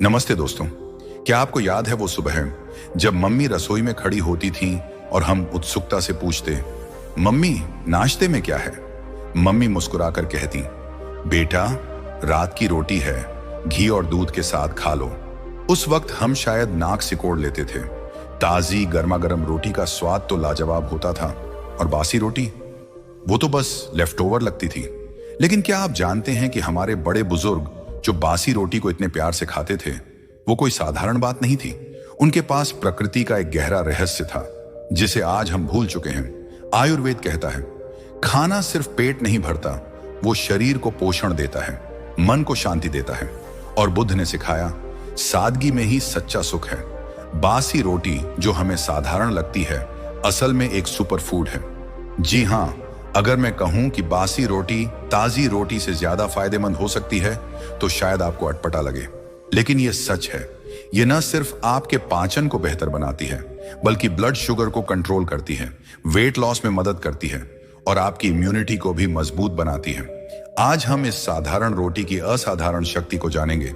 नमस्ते दोस्तों। क्या आपको याद है वो सुबह जब मम्मी रसोई में खड़ी होती थी और हम उत्सुकता से पूछते, मम्मी नाश्ते में क्या है? मम्मी मुस्कुराकर कहती, बेटा रात की रोटी है, घी और दूध के साथ खा लो। उस वक्त हम शायद नाक सिकोड़ लेते थे। ताजी गर्मा गर्म रोटी का स्वाद तो लाजवाब होता था, और बासी रोटी वो तो बस लेफ्ट ओवर लगती थी। लेकिन क्या आप जानते हैं कि हमारे बड़े बुजुर्ग जो बासी रोटी को इतने प्यार से खाते थे, वो कोई साधारण बात नहीं थी। उनके पास प्रकृति का एक गहरा रहस्य था जिसे आज हम भूल चुके हैं। आयुर्वेद कहता है, खाना सिर्फ पेट नहीं भरता, वो शरीर को पोषण देता है, मन को शांति देता है। और बुद्ध ने सिखाया, सादगी में ही सच्चा सुख है। बासी रोटी जो हमें साधारण लगती है, असल में एक सुपर फूड है। जी हाँ, अगर मैं कहूं कि बासी रोटी ताजी रोटी से ज्यादा फायदेमंद हो सकती है तो शायद आपको अटपटा लगे, लेकिन यह सच है। यह न सिर्फ आपके पाचन को बेहतर बनाती है, बल्कि ब्लड शुगर को कंट्रोल करती है, वेट लॉस में मदद करती है और आपकी इम्यूनिटी को भी मजबूत बनाती है। आज हम इस साधारण रोटी की असाधारण शक्ति को जानेंगे,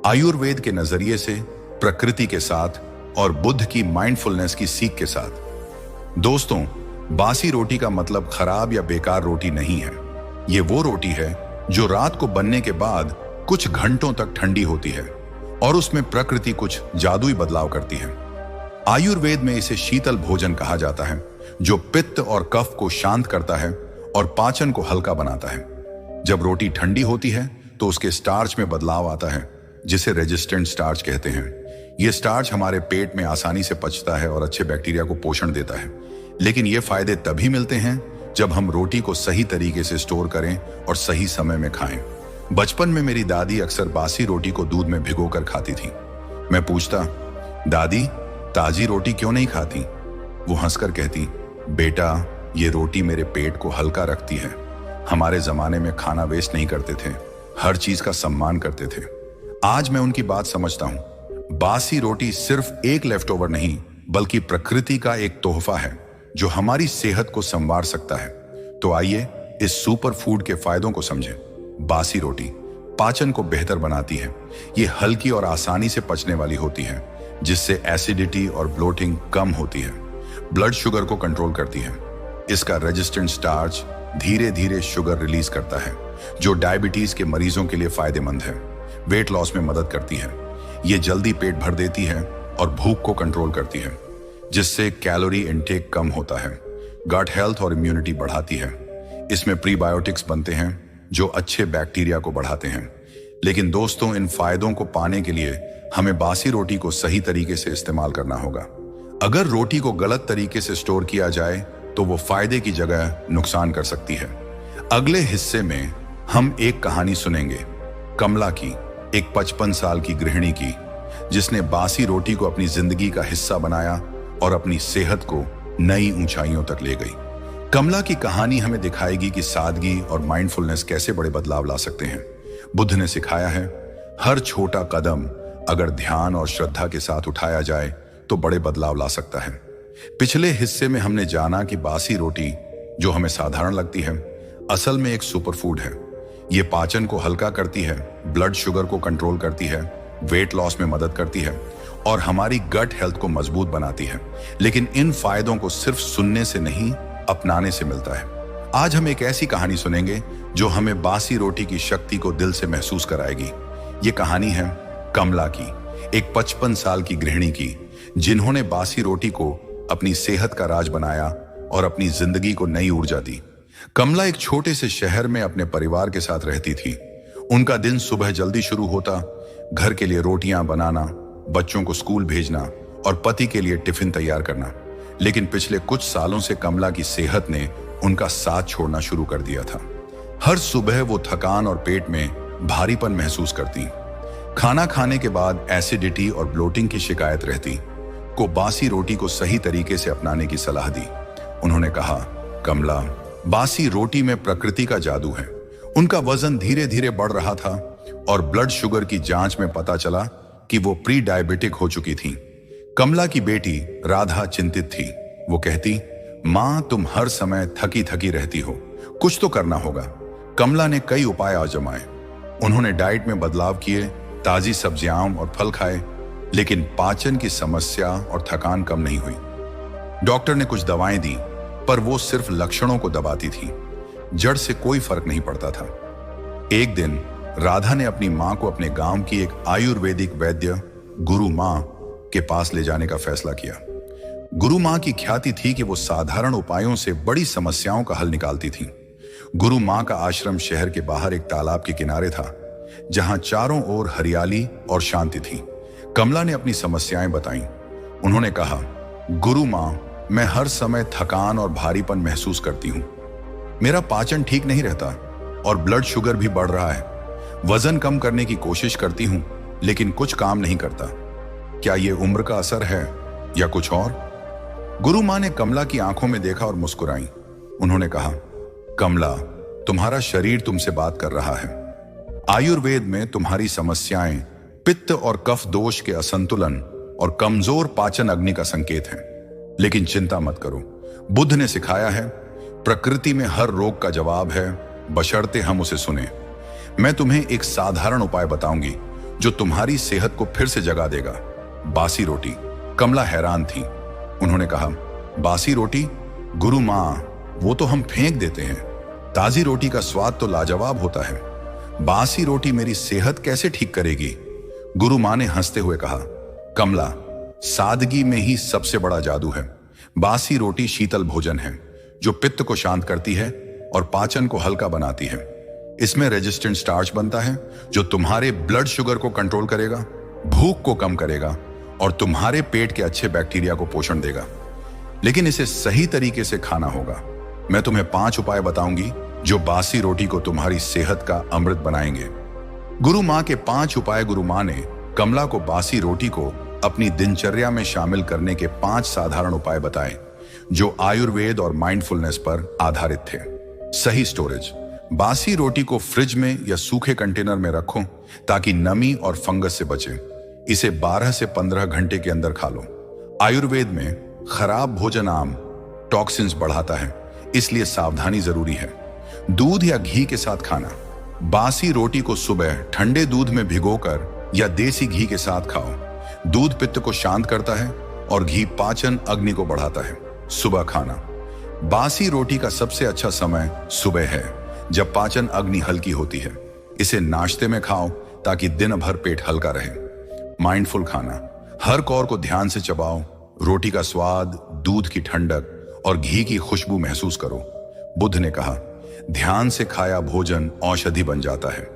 आयुर्वेद के नजरिए से, प्रकृति के साथ और बुद्ध की माइंडफुलनेस की सीख के साथ। दोस्तों, बासी रोटी का मतलब खराब या बेकार रोटी नहीं है। ये वो रोटी है जो रात को बनने के बाद कुछ घंटों तक ठंडी होती है और उसमें प्रकृति कुछ जादुई बदलाव करती है। आयुर्वेद में इसे शीतल भोजन कहा जाता है, जो पित्त और कफ को शांत करता है और पाचन को हल्का बनाता है। जब रोटी ठंडी होती है तो उसके स्टार्च में बदलाव आता है, जिसे रेजिस्टेंट स्टार्च कहते हैं। यह स्टार्च हमारे पेट में आसानी से पचता है और अच्छे बैक्टीरिया को पोषण देता है। लेकिन ये फायदे तभी मिलते हैं जब हम रोटी को सही तरीके से स्टोर करें और सही समय में खाएं। बचपन में मेरी दादी अक्सर बासी रोटी को दूध में भिगोकर खाती थी। मैं पूछता, दादी ताजी रोटी क्यों नहीं खाती? वो हंसकर कहती, बेटा ये रोटी मेरे पेट को हल्का रखती है। हमारे जमाने में खाना वेस्ट नहीं करते थे, हर चीज का सम्मान करते थे। आज मैं उनकी बात समझता हूं। बासी रोटी सिर्फ एक लेफ्ट ओवर नहीं, बल्कि प्रकृति का एक तोहफा है जो हमारी सेहत को संवार सकता है। तो आइए इस सुपर फूड के फायदों को समझें। बासी रोटी पाचन को बेहतर बनाती है। ये हल्की और आसानी से पचने वाली होती है, जिससे एसिडिटी और ब्लोटिंग कम होती है। ब्लड शुगर को कंट्रोल करती है। इसका रेजिस्टेंट स्टार्च धीरे धीरे शुगर रिलीज करता है, जो डायबिटीज के मरीजों के लिए फायदेमंद है। वेट लॉस में मदद करती है। ये जल्दी पेट भर देती है और भूख को कंट्रोल करती है, जिससे कैलोरी इनटेक कम होता है। गट हेल्थ और इम्यूनिटी बढ़ाती है। इसमें प्रीबायोटिक्स बनते हैं जो अच्छे बैक्टीरिया को बढ़ाते हैं। लेकिन दोस्तों, इन फायदों को पाने के लिए हमें बासी रोटी को सही तरीके से इस्तेमाल करना होगा। अगर रोटी को गलत तरीके से स्टोर किया जाए तो वो फायदे की जगह नुकसान कर सकती है। अगले हिस्से में हम एक कहानी सुनेंगे, कमला की, एक 55 साल की गृहिणी की, जिसने बासी रोटी को अपनी जिंदगी का हिस्सा बनाया और अपनी सेहत को नई ऊंचाइयों तक ले गई। कमला की कहानी हमें दिखाएगी कि सादगी और माइंडफुलनेस कैसे बड़े बदलाव ला सकते हैं। बुद्ध ने सिखाया है, हर छोटा कदम अगर ध्यान और श्रद्धा के साथ उठाया जाए तो बड़े बदलाव ला सकता है। पिछले हिस्से में हमने जाना कि बासी रोटी जो हमें साधारण लगती है, असल में एक सुपर फूड है। ये पाचन को हल्का करती है, ब्लड शुगर को कंट्रोल करती है, वेट लॉस में मदद करती है और हमारी गट हेल्थ को मजबूत बनाती है। लेकिन इन फायदों को सिर्फ सुनने से नहीं, अपनाने से मिलता है। आज हम एक ऐसी कहानी सुनेंगे जो हमें बासी रोटी की शक्ति को दिल से महसूस कराएगी। ये कहानी है कमला की, एक 55 साल की गृहिणी की, जिन्होंने बासी रोटी को अपनी सेहत का राज बनाया और अपनी जिंदगी को नई ऊर्जा दी। कमला एक छोटे से शहर में अपने परिवार के साथ रहती थी। उनका दिन सुबह जल्दी शुरू होता, घर के लिए रोटियां बनाना, बच्चों को स्कूल भेजना और पति के लिए टिफिन तैयार करना। लेकिन पिछले कुछ सालों से कमला की सेहत ने उनका साथ छोड़ना शुरू कर दिया था। हर सुबह वो थकान और पेट में भारीपन महसूस करती। खाना खाने के बाद एसिडिटी और ब्लोटिंग की शिकायत रहती। को बासी रोटी को सही तरीके से अपनाने की सलाह दी। उन्होंने कहा, कमला, बासी रोटी में प्रकृति का जादू है। उनका वजन धीरे धीरे बढ़ रहा था और ब्लड शुगर की जांच में पता चला कि वो प्री डायबिटिक हो चुकी थी। कमला की बेटी राधा चिंतित थी। वो कहती, मां तुम हर समय थकी थकी रहती हो, कुछ तो करना होगा। कमला ने कई उपाय आजमाए। उन्होंने डाइट में बदलाव किए, ताजी सब्जियां और फल खाए, लेकिन पाचन की समस्या और थकान कम नहीं हुई। डॉक्टर ने कुछ दवाएं दी, पर वो सिर्फ लक्षणों को दबाती थी, जड़ से कोई फर्क नहीं पड़ता था। एक दिन राधा ने अपनी मां को अपने गांव की एक आयुर्वेदिक वैद्य गुरु मां के पास ले जाने का फैसला किया। गुरु मां की ख्याति थी कि वो साधारण उपायों से बड़ी समस्याओं का हल निकालती थी। गुरु मां का आश्रम शहर के बाहर एक तालाब के किनारे था, जहां चारों ओर हरियाली और शांति थी। कमला ने अपनी समस्याएं बताईं। उन्होंने कहा, गुरु मां, मैं हर समय थकान और भारीपन महसूस करती हूं। मेरा पाचन ठीक नहीं रहता और ब्लड शुगर भी बढ़ रहा है। वजन कम करने की कोशिश करती हूं, लेकिन कुछ काम नहीं करता। क्या ये उम्र का असर है या कुछ और? गुरु मां ने कमला की आंखों में देखा और मुस्कुराई। उन्होंने कहा, कमला, तुम्हारा शरीर तुमसे बात कर रहा है। आयुर्वेद में तुम्हारी समस्याएं पित्त और कफ दोष के असंतुलन और कमजोर पाचन अग्नि का संकेत है। लेकिन चिंता मत करो, बुद्ध ने सिखाया है, प्रकृति में हर रोग का जवाब है, बशर्ते हम उसे सुने। मैं तुम्हें एक साधारण उपाय बताऊंगी जो तुम्हारी सेहत को फिर से जगा देगा। बासी रोटी। कमला हैरान थी। उन्होंने कहा, बासी रोटी? गुरु मां, वो तो हम फेंक देते हैं। ताजी रोटी का स्वाद तो लाजवाब होता है। बासी रोटी मेरी सेहत कैसे ठीक करेगी? गुरु मां ने हंसते हुए कहा, कमला, सादगी में ही सबसे बड़ा जादू है। बासी रोटी शीतल भोजन है जो पित्त को शांत करती है और पाचन को हल्का बनाती है। इसमें रेजिस्टेंट स्टार्च बनता है जो तुम्हारे ब्लड शुगर को कंट्रोल करेगा, भूख को कम करेगा और तुम्हारे पेट के अच्छे बैक्टीरिया को पोषण देगा। लेकिन इसे सही तरीके से खाना होगा। मैं तुम्हें 5 उपाय बताऊंगी जो बासी रोटी को तुम्हारी सेहत का अमृत बनाएंगे। गुरु मां के 5 उपाय। गुरु मां ने कमला को बासी रोटी को अपनी दिनचर्या में शामिल करने के 5 साधारण उपाय बताए जो आयुर्वेद और माइंडफुलनेस पर आधारित थे। सही स्टोरेज। बासी रोटी को फ्रिज में या सूखे कंटेनर में रखो ताकि नमी और फंगस से बचे। इसे 12 से 15 घंटे के अंदर खा लो। आयुर्वेद में खराब भोजन आम टॉक्सिन्स बढ़ाता है, इसलिए सावधानी जरूरी है। दूध या घी के साथ खाना। बासी रोटी को सुबह ठंडे दूध में भिगोकर या देसी घी के साथ खाओ। दूध पित्त को शांत करता है और घी पाचन अग्नि को बढ़ाता है। सुबह खाना। बासी रोटी का सबसे अच्छा समय सुबह है, जब पाचन अग्नि हल्की होती है। इसे नाश्ते में खाओ ताकि दिन भर पेट हल्का रहे। माइंडफुल खाना। हर कौर को ध्यान से चबाओ। रोटी का स्वाद, दूध की ठंडक और घी की खुशबू महसूस करो। बुद्ध ने कहा, ध्यान से खाया भोजन औषधि बन जाता है।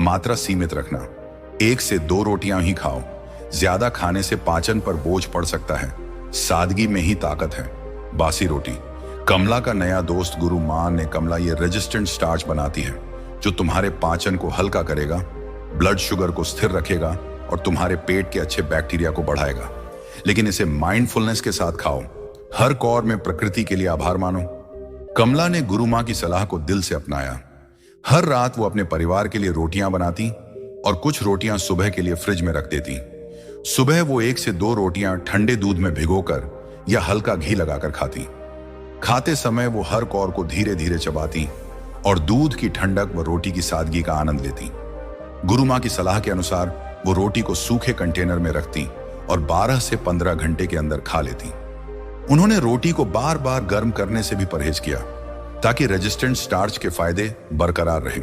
मात्रा सीमित रखना। 1 से 2 रोटियां ही खाओ। ज्यादा खाने से पाचन पर बोझ पड़ सकता है। सादगी में ही ताकत है। बासी रोटी। कमला का नया दोस्त गुरु मां ने कमला ये रेजिस्टेंट स्टार्च बनाती है जो तुम्हारे पाचन को हल्का करेगा, ब्लड शुगर को स्थिर रखेगा और तुम्हारे पेट के अच्छे बैक्टीरिया को बढ़ाएगा। लेकिन इसे माइंडफुलनेस के साथ खाओ। हर कौर में प्रकृति के लिए आभार मानो। कमला ने गुरु मां की सलाह को दिल से अपनाया। हर रात वो अपने परिवार के लिए रोटियां बनाती और कुछ रोटियां सुबह के लिए फ्रिज में रख देती। सुबह वो 1 से 2 रोटियां ठंडे दूध में भिगोकर या हल्का घी लगाकर खाती। खाते समय वो हर कौर को धीरे धीरे चबाती और दूध की ठंडक व रोटी की सादगी का आनंद लेती। गुरु मां की सलाह के अनुसार वो रोटी को सूखे कंटेनर में रखती और 12 से 15 घंटे के अंदर खा लेती। उन्होंने रोटी को बार बार गर्म करने से भी परहेज किया ताकि रेजिस्टेंट स्टार्च के फायदे बरकरार रहें।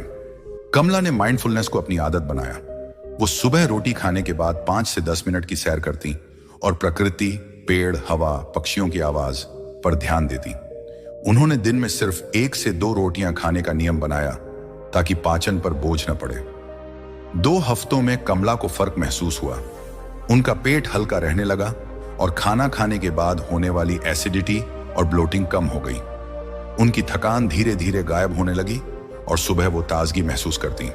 कमला ने माइंडफुलनेस को अपनी आदत बनाया। वो सुबह रोटी खाने के बाद 5 से 10 मिनट की सैर करती और प्रकृति, पेड़, हवा, पक्षियों की आवाज पर ध्यान देती। उन्होंने दिन में सिर्फ 1 से 2 रोटियां खाने का नियम बनाया ताकि पाचन पर बोझ न पड़े। 2 हफ्तों में कमला को फर्क महसूस हुआ। उनका पेट हल्का रहने लगा और खाना खाने के बाद होने वाली एसिडिटी और ब्लोटिंग कम हो गई। उनकी थकान धीरे धीरे गायब होने लगी और सुबह वो ताजगी महसूस करती।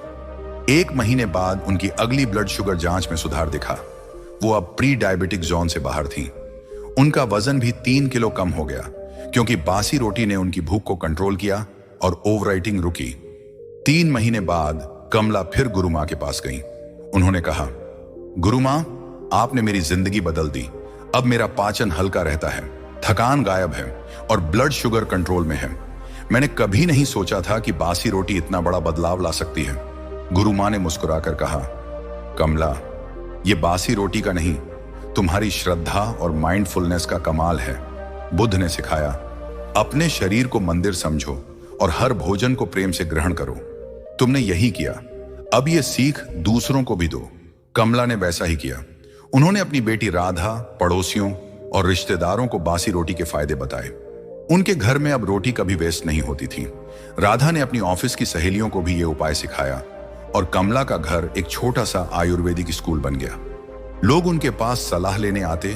1 महीने बाद उनकी अगली ब्लड शुगर जांच में सुधार दिखा। वो अब प्री डायबिटिक जोन से बाहर थी। उनका वजन भी 3 किलो कम हो गया क्योंकि बासी रोटी ने उनकी भूख को कंट्रोल किया और ओवरराइटिंग रुकी। 3 महीने बाद कमला फिर गुरु मां के पास गई। उन्होंने कहा, गुरु मां, आपने मेरी जिंदगी बदल दी। अब मेरा पाचन हल्का रहता है, थकान गायब है और ब्लड शुगर कंट्रोल में है। मैंने कभी नहीं सोचा था कि बासी रोटी इतना बड़ा बदलाव ला सकती है। गुरु मां ने मुस्कुराकर कहा, कमला, ये बासी रोटी का नहीं, तुम्हारी श्रद्धा और माइंडफुलनेस का कमाल है। बुद्ध ने सिखाया, अपने शरीर को मंदिर समझो और हर भोजन को प्रेम से ग्रहण करो। तुमने यही किया, अब ये सीख दूसरों को भी दो। कमला ने वैसा ही किया। उन्होंने अपनी बेटी राधा, पड़ोसियों और रिश्तेदारों को बासी रोटी के फायदे बताए। उनके घर में अब रोटी कभी वेस्ट नहीं होती थी। राधा ने अपनी ऑफिस की सहेलियों को भी ये उपाय सिखाया और कमला का घर एक छोटा सा आयुर्वेदिक स्कूल बन गया। लोग उनके पास सलाह लेने आते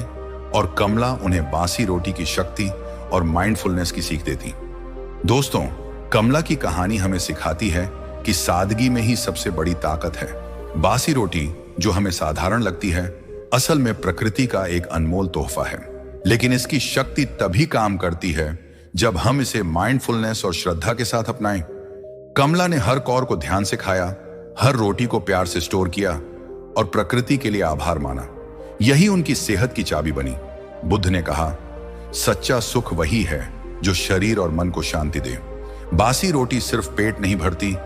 और कमला उन्हें बासी रोटी की शक्ति और माइंडफुलनेस की सीख देती। दोस्तों, कमला की कहानी हमें सिखाती है कि सादगी में ही सबसे बड़ी ताकत है। बासी रोटी जो हमें साधारण लगती है, असल में प्रकृति का एक अनमोल तोहफा है। लेकिन इसकी शक्ति तभी काम करती है जब हम इसे माइंडफुलनेस और श्रद्धा के साथ अपनाएं। कमला ने हर कौर को ध्यान से खाया, हर रोटी को प्यार से स्टोर किया और प्रकृति के लिए आभार माना। यही उनकी सेहत की चाबी बनी। बुद्ध ने कहा, सच्चा सुख वही है जो शरीर और मन को शांति दे। बासी रोटी सिर्फ पेट नहीं भरती,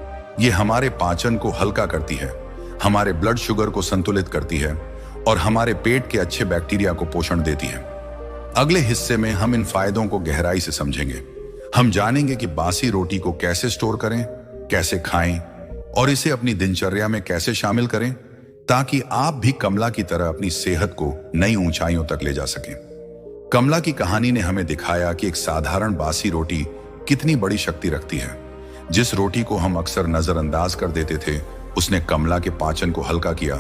ये हमारे पाचन को हल्का करती है, हमारे ब्लड शुगर को संतुलित करती है और हमारे पेट के अच्छे बैक्टीरिया को पोषण देती है। अगले हिस्से में हम इन फायदों को गहराई से समझेंगे। हम जानेंगे कि बासी रोटी को कैसे स्टोर करें, कैसे खाएं और इसे अपनी दिनचर्या में कैसे शामिल करें, ताकि आप भी कमला की तरह अपनी सेहत को नई ऊंचाइयों तक ले जा सकें। कमला की कहानी ने हमें दिखाया कि एक साधारण बासी रोटी कितनी बड़ी शक्ति रखती है। जिस रोटी को हम अक्सर नजरअंदाज कर देते थे, उसने कमला के पाचन को हल्का किया,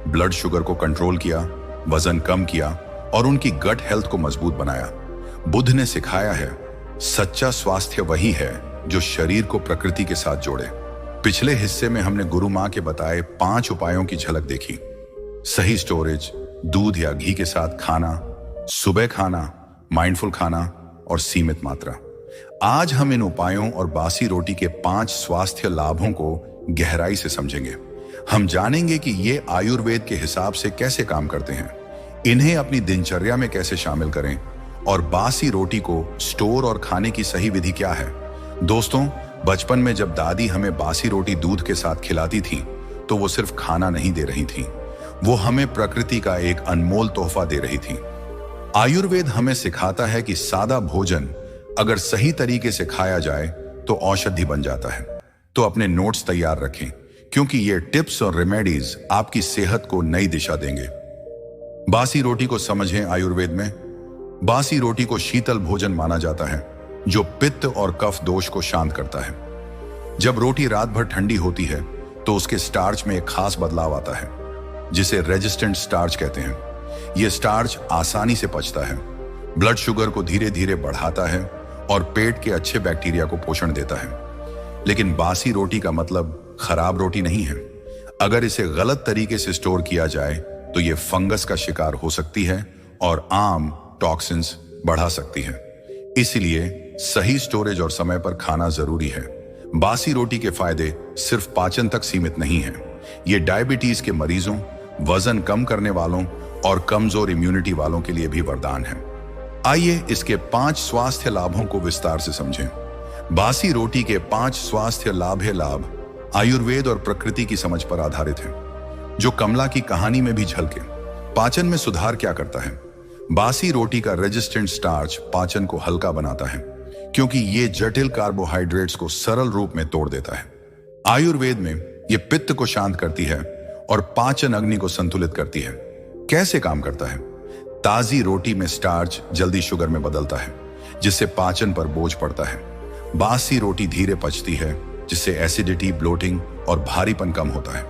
ब्लड शुगर को कंट्रोल किया, वजन कम किया और उनकी गट हेल्थ को मजबूत बनाया। बुद्ध ने सिखाया है, सच्चा स्वास्थ्य वही है जो शरीर को प्रकृति के साथ जोड़े। पिछले हिस्से में हमने गुरु मां के बताए 5 उपायों की झलक देखी। सही स्टोरेज, दूध या घी के साथ खाना, सुबह खाना, माइंडफुल खाना और सीमित मात्रा। आज हम इन उपायों और बासी रोटी के 5 स्वास्थ्य लाभों को गहराई से समझेंगे। हम जानेंगे कि ये आयुर्वेद के हिसाब से कैसे काम करते हैं, इन्हें अपनी दिनचर्या में कैसे शामिल करें और बासी रोटी को स्टोर और खाने की सही विधि क्या है। दोस्तों, बचपन में जब दादी हमें बासी रोटी दूध के साथ खिलाती थी, तो वो सिर्फ खाना नहीं दे रही थी, वो हमें प्रकृति का एक अनमोल तोहफा दे रही थी। आयुर्वेद हमें सिखाता है कि सादा भोजन अगर सही तरीके से खाया जाए तो औषधि बन जाता है। तो अपने नोट्स तैयार रखें, क्योंकि ये टिप्स और रेमेडीज आपकी सेहत को नई दिशा देंगे। बासी रोटी को समझें। आयुर्वेद में बासी रोटी को शीतल भोजन माना जाता है, जो पित्त और कफ दोष को शांत करता है। जब रोटी रात भर ठंडी होती है तो उसके स्टार्च में एक खास बदलाव आता है, जिसे रेजिस्टेंट स्टार्च कहते हैं। यह स्टार्च आसानी से पचता है, ब्लड शुगर को धीरे धीरे बढ़ाता है और पेट के अच्छे बैक्टीरिया को पोषण देता है। लेकिन बासी रोटी का मतलब खराब रोटी नहीं है। अगर इसे गलत तरीके से स्टोर किया जाए तो यह फंगस का शिकार हो सकती है और आम टॉक्सिन्स बढ़ा सकती है। इसलिए सही स्टोरेज और समय पर खाना जरूरी है। बासी रोटी के फायदे सिर्फ पाचन तक सीमित नहीं हैं। ये डायबिटीज के मरीजों, वजन कम करने वालों और कमजोर इम्यूनिटी वालों के लिए भी वरदान है। आइए इसके 5 स्वास्थ्य लाभों को विस्तार से समझें। बासी रोटी के 5 स्वास्थ्य लाभ आयुर्वेद और प्रकृति की समझ पर आधारित है, जो कमला की कहानी में भी झलके। पाचन में सुधार क्या करता है? बासी रोटी का रेजिस्टेंट स्टार्च पाचन को हल्का बनाता है, क्योंकि ये जटिल कार्बोहाइड्रेट्स को सरल रूप में तोड़ देता है। आयुर्वेद में ये पित्त को शांत करती है और पाचन अग्नि को संतुलित करती है। कैसे काम करता है? ताजी रोटी में स्टार्च जल्दी शुगर में बदलता है, जिससे पाचन पर बोझ पड़ता है। बासी रोटी धीरे पचती है, जिससे एसिडिटी, ब्लोटिंग और भारीपन कम होता है।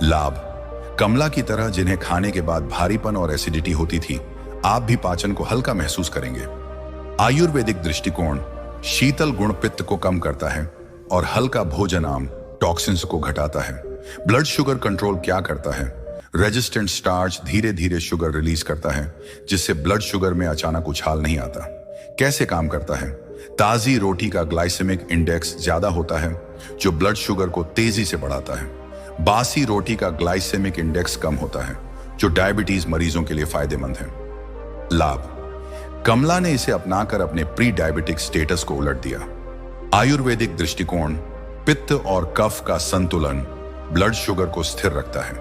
लाभ: कमला की तरह जिन्हें खाने के बाद भारीपन और एसिडिटी होती थी, आप भी पाचन को हल्का महसूस करेंगे। आयुर्वेदिक दृष्टिकोण: शीतल गुण पित्त को कम करता है और हल्का भोजन आम टॉक्सिन्स को घटाता है। ब्लड शुगर कंट्रोल क्या करता है? रेजिस्टेंट स्टार्च धीरे धीरे शुगर रिलीज करता है, जिससे ब्लड शुगर में अचानक उछाल नहीं आता। कैसे काम करता है? ताजी रोटी का ग्लाइसेमिक इंडेक्स ज्यादा होता है, जो ब्लड शुगर को तेजी से बढ़ाता है। बासी रोटी का ग्लाइसेमिक इंडेक्स कम होता है, जो डायबिटीज मरीजों के लिए फायदेमंद है। लाभ: कमला ने इसे अपनाकर अपने प्री डायबिटिक स्टेटस को उलट दिया। आयुर्वेदिक दृष्टिकोण: पित्त और कफ का संतुलन ब्लड शुगर को स्थिर रखता है।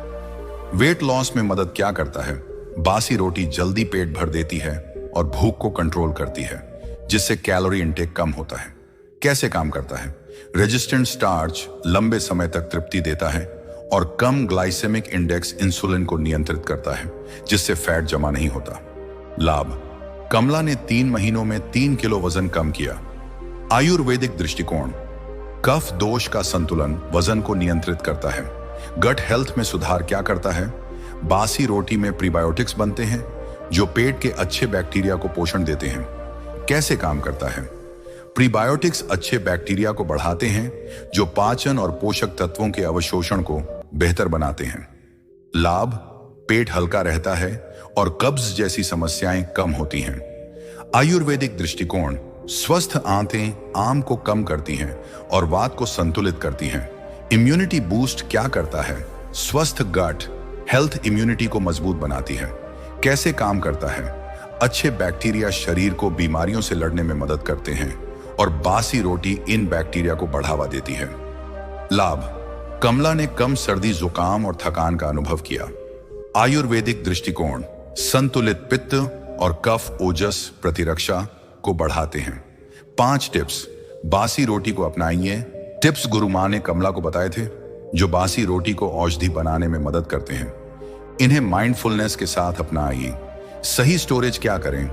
वेट लॉस में मदद क्या करता है? बासी रोटी जल्दी पेट भर देती है और भूख को कंट्रोल करती है, जिससे कैलोरी इंटेक कम होता है। कैसे काम करता है? रेजिस्टेंट स्टार्च लंबे समय तक तृप्ति देता है और कम ग्लाइसेमिक इंडेक्स इंसुलिन को नियंत्रित करता है, जिससे फैट जमा नहीं होता। लाभ: कमला ने 3 महीनों में 3 किलो वजन कम किया। आयुर्वेदिक दृष्टिकोण: कफ दोष का संतुलन वजन को नियंत्रित करता है। गट हेल्थ में सुधार क्या करता है? बासी रोटी में प्रीबायोटिक्स बनते हैं जो पेट के अच्छे बैक्टीरिया को पोषण देते हैं। कैसे काम करता है? प्रीबायोटिक्स अच्छे बैक्टीरिया को बढ़ाते हैं जो पाचन और पोषक तत्वों के अवशोषण को बेहतर बनाते हैं। लाभ: पेट हल्का रहता है और कब्ज जैसी समस्याएं कम होती हैं। आयुर्वेदिक दृष्टिकोण: स्वस्थ आंतें आम को कम करती हैं और वात को संतुलित करती हैं। इम्यूनिटी बूस्ट क्या करता है? स्वस्थ गट हेल्थ इम्यूनिटी को मजबूत बनाती है। कैसे काम करता है? अच्छे बैक्टीरिया शरीर को बीमारियों से लड़ने में मदद करते हैं और बासी रोटी इन बैक्टीरिया को बढ़ावा देती है। लाभ: कमला ने कम सर्दी, जुकाम और थकान का अनुभव किया। आयुर्वेदिक दृष्टिकोण: संतुलित पित्त और कफ ओजस प्रतिरक्षा को बढ़ाते हैं। 5 टिप्स बासी रोटी को अपनाइए। टिप्स गुरु मां ने कमला को बताए थे, जो बासी रोटी को औषधि बनाने में मदद करते हैं। इन्हें माइंडफुलनेस के साथ अपनाइए। सही स्टोरेज क्या करें?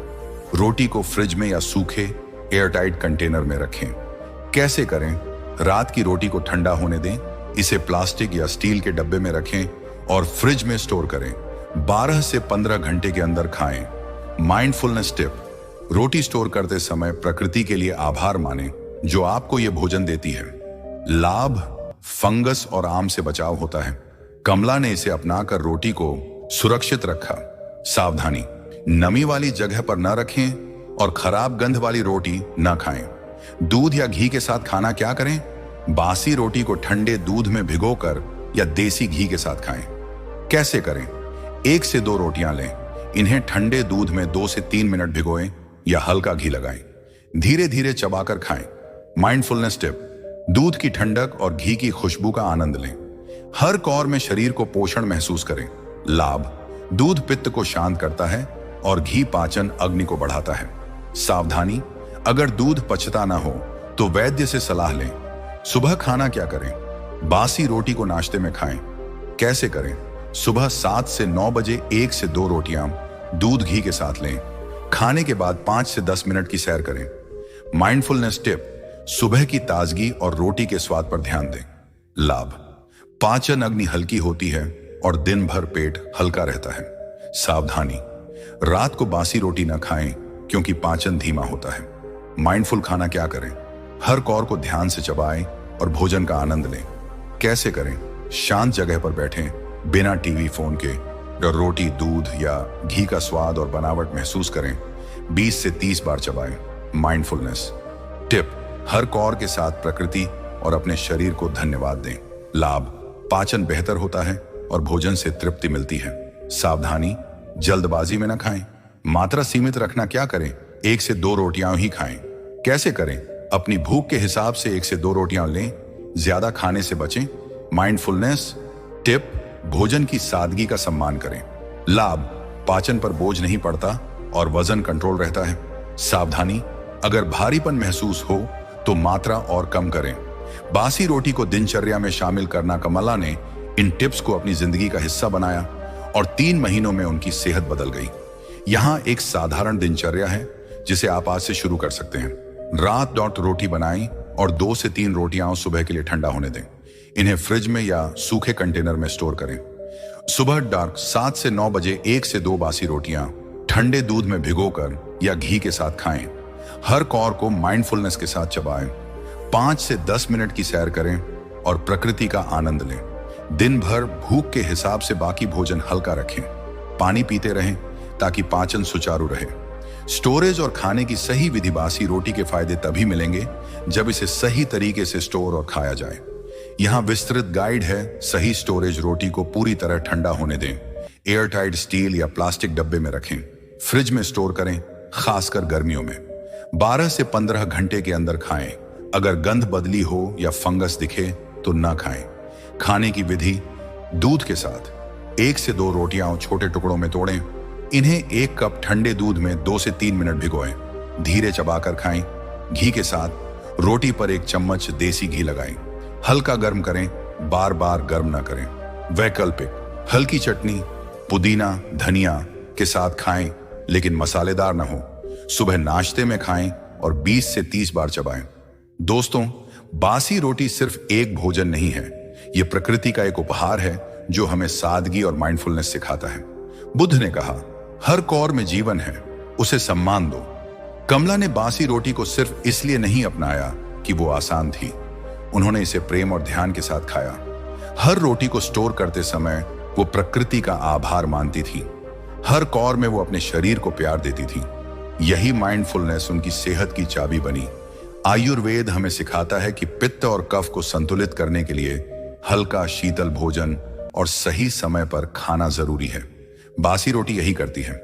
रोटी को फ्रिज में या सूखे एयरटाइट कंटेनर में रखें। कैसे करें? रात की रोटी को ठंडा होने दें, इसे प्लास्टिक या स्टील के डब्बे में रखें और फ्रिज में स्टोर करें। 12 से 15 घंटे के अंदर खाएं। माइंडफुलनेस टिप: रोटी स्टोर करते समय प्रकृति के लिए आभार मानें जो आपको यह भोजन देती है। लाभ: फंगस और आम से बचाव होता है। कमला ने इसे अपनाकर रोटी को सुरक्षित रखा। सावधानी: नमी वाली जगह पर न रखें और खराब गंध वाली रोटी न खाएं। दूध या घी के साथ खाना क्या करें? बासी रोटी को ठंडे दूध में भिगोकर या देसी घी के साथ खाएं। कैसे करें? 1 से 2 रोटियां लें, इन्हें ठंडे दूध में 2 से 3 मिनट भिगोएं या हल्का घी लगाएं। धीरे धीरे चबाकर खाएं। माइंडफुलनेस टिप: दूध की ठंडक और घी की खुशबू का आनंद लें। हर कौर में शरीर को पोषण महसूस करें। लाभ: दूध पित्त को शांत करता है और घी पाचन अग्नि को बढ़ाता है। सावधानी: अगर दूध पचता ना हो तो वैद्य से सलाह लें। सुबह खाना क्या करें? बासी रोटी को नाश्ते में खाएं। कैसे करें? सुबह 7 से 9 बजे 1 से 2 रोटियां दूध घी के साथ लें। खाने के बाद 5 से 10 मिनट की सैर करें। माइंडफुलनेस टिप: सुबह की ताजगी और रोटी के स्वाद पर ध्यान दें। लाभ: पाचन अग्नि हल्की होती है और दिन भर पेट हल्का रहता है। सावधानी: रात को बासी रोटी न खाएं क्योंकि पाचन धीमा होता है। माइंडफुल खाना क्या करें? हर कौर को ध्यान से चबाएं और भोजन का आनंद लें। कैसे करें? शांत जगह पर बैठें, बिना टीवी फोन के, और रोटी, दूध या घी का स्वाद और बनावट महसूस करें। 20 से 30 बार चबाएं। माइंडफुलनेस टिप: हर कौर के साथ प्रकृति और अपने शरीर को धन्यवाद दें। लाभ: पाचन बेहतर होता है और भोजन से तृप्ति मिलती है। सावधानी: जल्दबाजी में न खाएं। मात्रा सीमित रखना क्या करें? 1 से 2 रोटियां ही खाएं। कैसे करें? अपनी भूख के हिसाब से 1 से 2 रोटियां लें, ज्यादा खाने से बचें। माइंडफुलनेस टिप: भोजन की सादगी का सम्मान करें। लाभ: पाचन पर बोझ नहीं पड़ता और वजन कंट्रोल रहता है। सावधानी: अगर भारीपन महसूस हो तो मात्रा और कम करें। बासी रोटी को दिनचर्या में शामिल करना कमला ने इन टिप्स को अपनी जिंदगी का हिस्सा बनाया और 3 महीनों में उनकी सेहत बदल गई। यहाँ एक साधारण दिनचर्या है जिसे आप आज से शुरू कर सकते हैं। रात रोटी बनाएं और 2 से 3 रोटियां सुबह के लिए ठंडा होने दें। इन्हें फ्रिज में या सूखे कंटेनर में स्टोर करें। सुबह डार्क 7 से 9 बजे 1 से 2 बासी रोटियां ठंडे दूध में भिगोकर या घी के साथ खाएं। हर कौर को माइंडफुलनेस के साथ चबाएं। 5 से 10 मिनट की सैर करें और प्रकृति का आनंद लें। दिन भर भूख के हिसाब से बाकी भोजन हल्का रखें। पानी पीते रहें ताकि पाचन सुचारू रहे। स्टोरेज और खाने की सही विधि: बासी रोटी के फायदे तभी मिलेंगे जब इसे सही तरीके से स्टोर और खाया जाए। यहाँ विस्तृत गाइड है। सही स्टोरेज: रोटी को पूरी तरह ठंडा होने दें, एयरटाइट स्टील या प्लास्टिक डब्बे में रखें, फ्रिज में स्टोर करें, खासकर गर्मियों में। 12 से 15 घंटे के अंदर खाएं। अगर गंध बदली हो या फंगस दिखे तो ना खाएं। खाने की विधि: दूध के साथ 1 से 2 रोटियां छोटे टुकड़ों में तोड़ें। इन्हें 1 कप ठंडे दूध में 2 से 3 मिनट भिगोएं। धीरे चबाकर खाएं। घी के साथ रोटी पर 1 चम्मच देसी घी लगाएं। हल्का गर्म करें, बार बार गर्म ना करें। वैकल्पिक हल्की चटनी, पुदीना, धनिया के साथ खाएं, लेकिन मसालेदार ना हो। सुबह नाश्ते में खाएं और 20 से 30 बार चबाएं। दोस्तों, बासी रोटी सिर्फ एक भोजन नहीं है, यह प्रकृति का एक उपहार है जो हमें सादगी और माइंडफुलनेस सिखाता है। बुद्ध ने कहा, हर कौर में जीवन है, उसे सम्मान दो। कमला ने बासी रोटी को सिर्फ इसलिए नहीं अपनाया कि वो आसान थी, उन्होंने इसे प्रेम और ध्यान के साथ खाया। हर रोटी को स्टोर करते समय वो प्रकृति का आभार मानती थी। हर कौर में वो अपने शरीर को प्यार देती थी। यही माइंडफुलनेस उनकी सेहत की चाबी बनी। आयुर्वेद हमें सिखाता है कि पित्त और कफ को संतुलित करने के लिए हल्का शीतल भोजन और सही समय पर खाना जरूरी है। बासी रोटी यही करती है।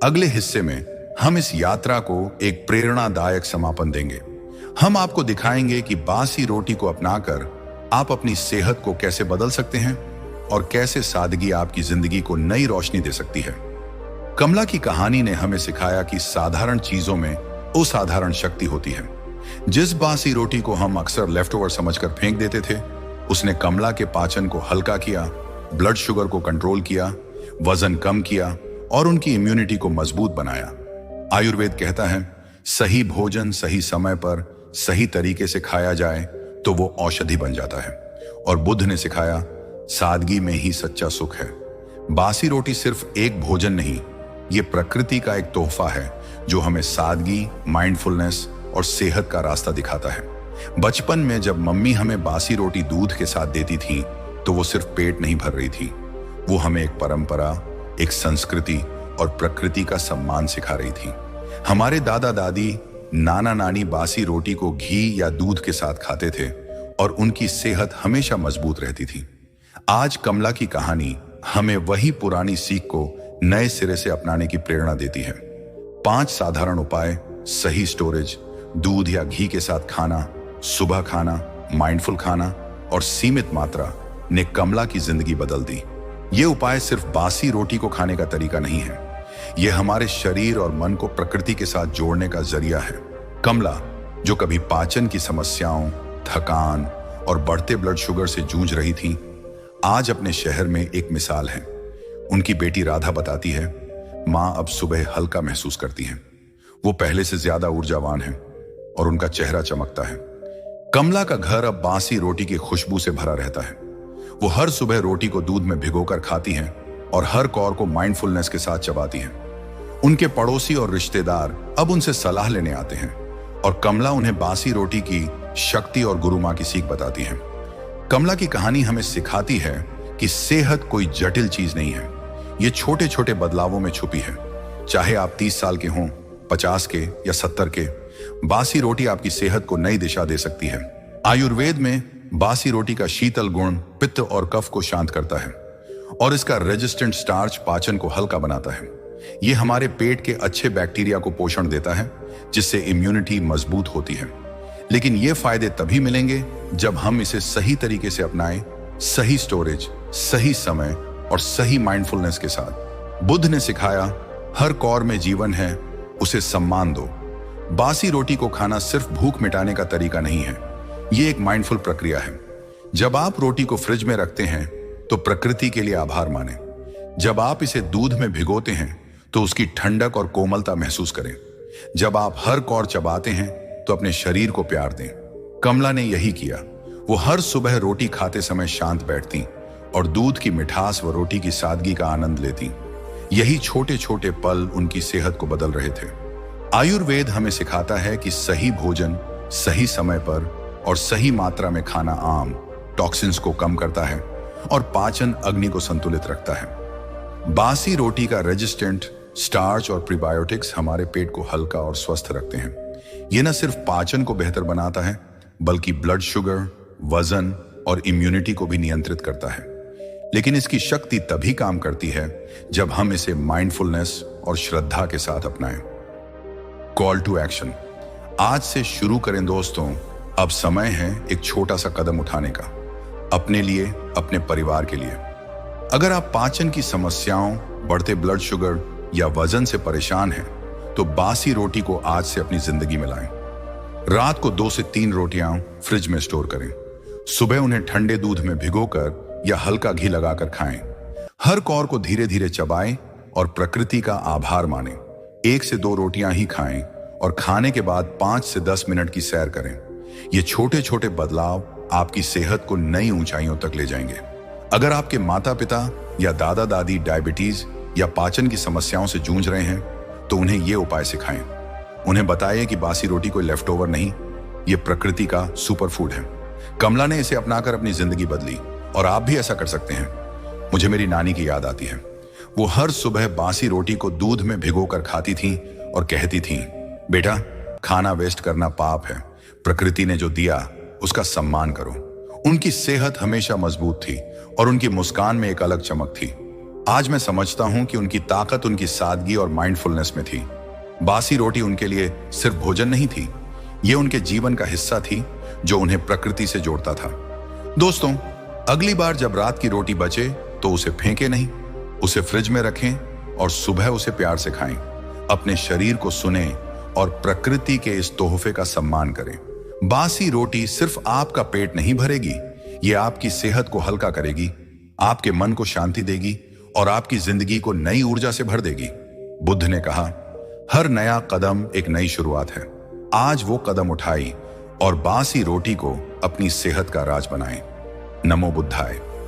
अगले हिस्से में हम इस यात्रा को एक प्रेरणादायक समापन देंगे। हम आपको दिखाएंगे कि बासी रोटी को अपनाकर आप अपनी सेहत को कैसे बदल सकते हैं और कैसे सादगी आपकी जिंदगी को नई रोशनी दे सकती है। कमला की कहानी ने हमें सिखाया कि साधारण चीजों में असाधारण शक्ति होती है। जिस बासी रोटी को हम अक्सर लेफ्ट ओवर समझकर फेंक देते थे, उसने कमला के पाचन को हल्का किया, ब्लड शुगर को कंट्रोल किया, वजन कम किया और उनकी इम्यूनिटी को मजबूत बनाया। आयुर्वेद कहता है, सही भोजन सही समय पर सही तरीके से खाया जाए तो वो औषधि बन जाता है। और बुद्ध ने सिखाया, सादगी में ही सच्चा सुख है। बासी रोटी सिर्फ एक भोजन नहीं, ये प्रकृति का एक तोहफा है जो हमें सादगी, माइंडफुलनेस और सेहत का रास्ता दिखाता है। बचपन में जब मम्मी हमें बासी रोटी दूध के साथ देती थी तो वो सिर्फ पेट नहीं भर रही थी, वो हमें एक परंपरा, एक संस्कृति और प्रकृति का सम्मान सिखा रही थी। हमारे दादा दादी, नाना नानी बासी रोटी को घी या दूध के साथ खाते थे और उनकी सेहत हमेशा मजबूत रहती थी। आज कमला की कहानी हमें वही पुरानी सीख को नए सिरे से अपनाने की प्रेरणा देती है। 5 साधारण उपाय, सही स्टोरेज, दूध या घी के साथ खाना, सुबह खाना, माइंडफुल खाना और सीमित मात्रा ने कमला की जिंदगी बदल दी। ये उपाय सिर्फ बासी रोटी को खाने का तरीका नहीं है, ये हमारे शरीर और मन को प्रकृति के साथ जोड़ने का जरिया है। कमला, जो कभी पाचन की समस्याओं, थकान और बढ़ते ब्लड शुगर से जूझ रही थी, आज अपने शहर में एक मिसाल है। उनकी बेटी राधा बताती है, माँ अब सुबह हल्का महसूस करती हैं, वो पहले से ज्यादा ऊर्जावान है और उनका चेहरा चमकता है। कमला का घर अब बासी रोटी की खुशबू से भरा रहता है। वो हर सुबह रोटी को दूध में भिगोकर खाती हैं और हर कौर को माइंडफुलनेस के साथ चबाती हैं। उनके पड़ोसी और रिश्तेदार अब उनसे सलाह लेने आते हैं और कमला उन्हें बासी रोटी की शक्ति और गुरु माँ की सीख बताती है। कमला की कहानी हमें सिखाती है कि सेहत कोई जटिल चीज नहीं है, ये छोटे छोटे बदलावों में छुपी है। चाहे आप 30 साल के हों, 50 के या 70 के, बासी रोटी आपकी सेहत को नई दिशा दे सकती है। आयुर्वेद में बासी रोटी का शीतल गुण पित्त और कफ को शांत करता है और इसका रेजिस्टेंट स्टार्च पाचन को हल्का बनाता है। ये हमारे पेट के अच्छे बैक्टीरिया को पोषण देता है, जिससे इम्यूनिटी मजबूत होती है। लेकिन ये फायदे तभी मिलेंगे जब हम इसे सही तरीके से अपनाएं, सही स्टोरेज, सही समय और सही माइंडफुलनेस के साथ। बुद्ध ने सिखाया, हर कौर में जीवन है, उसे सम्मान दो। बासी रोटी को खाना सिर्फ भूख मिटाने का तरीका नहीं है, ये एक माइंडफुल प्रक्रिया है। जब आप रोटी को फ्रिज में रखते हैं तो प्रकृति के लिए आभार मानें। जब आप इसे दूध में भिगोते हैं तो उसकी ठंडक और कोमलता महसूस करें। जब आप हर कौर चबाते हैं तो अपने शरीर को प्यार दें। कमला ने यही किया। वो हर सुबह रोटी खाते समय शांत बैठती और दूध की मिठास व रोटी की सादगी का आनंद लेती। यही छोटे छोटे पल उनकी सेहत को बदल रहे थे। आयुर्वेद हमें सिखाता है कि सही भोजन सही समय पर और सही मात्रा में खाना आम टॉक्सिन्स को कम करता है और पाचन अग्नि को संतुलित रखता है। बासी रोटी का रेजिस्टेंट स्टार्च और प्रीबायोटिक्स हमारे पेट को हल्का और स्वस्थ रखते हैं। ये न सिर्फ पाचन को बेहतर बनाता है, बल्कि ब्लड शुगर, वजन और इम्यूनिटी को भी नियंत्रित करता है। लेकिन इसकी शक्ति तभी काम करती है जब हम इसे माइंडफुलनेस और श्रद्धा के साथ अपनाएं। कॉल टू एक्शन, आज से शुरू करें दोस्तों। अब समय है एक छोटा सा कदम उठाने का, अपने लिए, अपने परिवार के लिए। अगर आप पाचन की समस्याओं, बढ़ते ब्लड शुगर या वजन से परेशान हैं, तो बासी रोटी को आज से अपनी जिंदगी में लाएं। रात को 2 से 3 रोटियां फ्रिज में स्टोर करें। सुबह उन्हें ठंडे दूध में भिगोकर या हल्का घी लगाकर खाएं। हर कौर को धीरे धीरे चबाएं और प्रकृति का आभार मानें। 1 से 2 रोटियां ही खाएं और खाने के बाद 5 से 10 मिनट की सैर करें। ये छोटे छोटे बदलाव आपकी सेहत को नई ऊंचाइयों तक ले जाएंगे। अगर आपके माता पिता या दादा दादी डायबिटीज या पाचन की समस्याओं से जूझ रहे हैं, तो उन्हें ये उपाय सिखाएं। उन्हें बताइए कि बासी रोटी कोई लेफ्ट ओवर नहीं, ये प्रकृति का सुपर फूड है। कमला ने इसे अपनाकर अपनी जिंदगी बदली और आप भी ऐसा कर सकते हैं। मुझे मेरी नानी की याद आती है। वो हर सुबह बासी रोटी को दूध में भिगोकर खाती थीं और कहती थीं, बेटा, खाना वेस्ट करना पाप है, प्रकृति ने जो दिया उसका सम्मान करो। उनकी सेहत हमेशा मजबूत थी और उनकी मुस्कान में एक अलग चमक थी। आज मैं समझता हूं कि उनकी ताकत उनकी सादगी और माइंडफुलनेस में थी। बासी रोटी उनके लिए सिर्फ भोजन नहीं थी, ये उनके जीवन का हिस्सा थी जो उन्हें प्रकृति से जोड़ता था। दोस्तों, अगली बार जब रात की रोटी बचे तो उसे फेंके नहीं, उसे फ्रिज में रखें और सुबह उसे प्यार से खाएं। अपने शरीर को सुने और प्रकृति के इस तोहफे का सम्मान करें। बासी रोटी सिर्फ आपका पेट नहीं भरेगी, ये आपकी सेहत को हल्का करेगी, आपके मन को शांति देगी और आपकी जिंदगी को नई ऊर्जा से भर देगी। बुद्ध ने कहा, हर नया कदम एक नई शुरुआत है। आज वो कदम उठाई और बासी रोटी को अपनी सेहत का राज बनाएं। नमो बुद्धाय।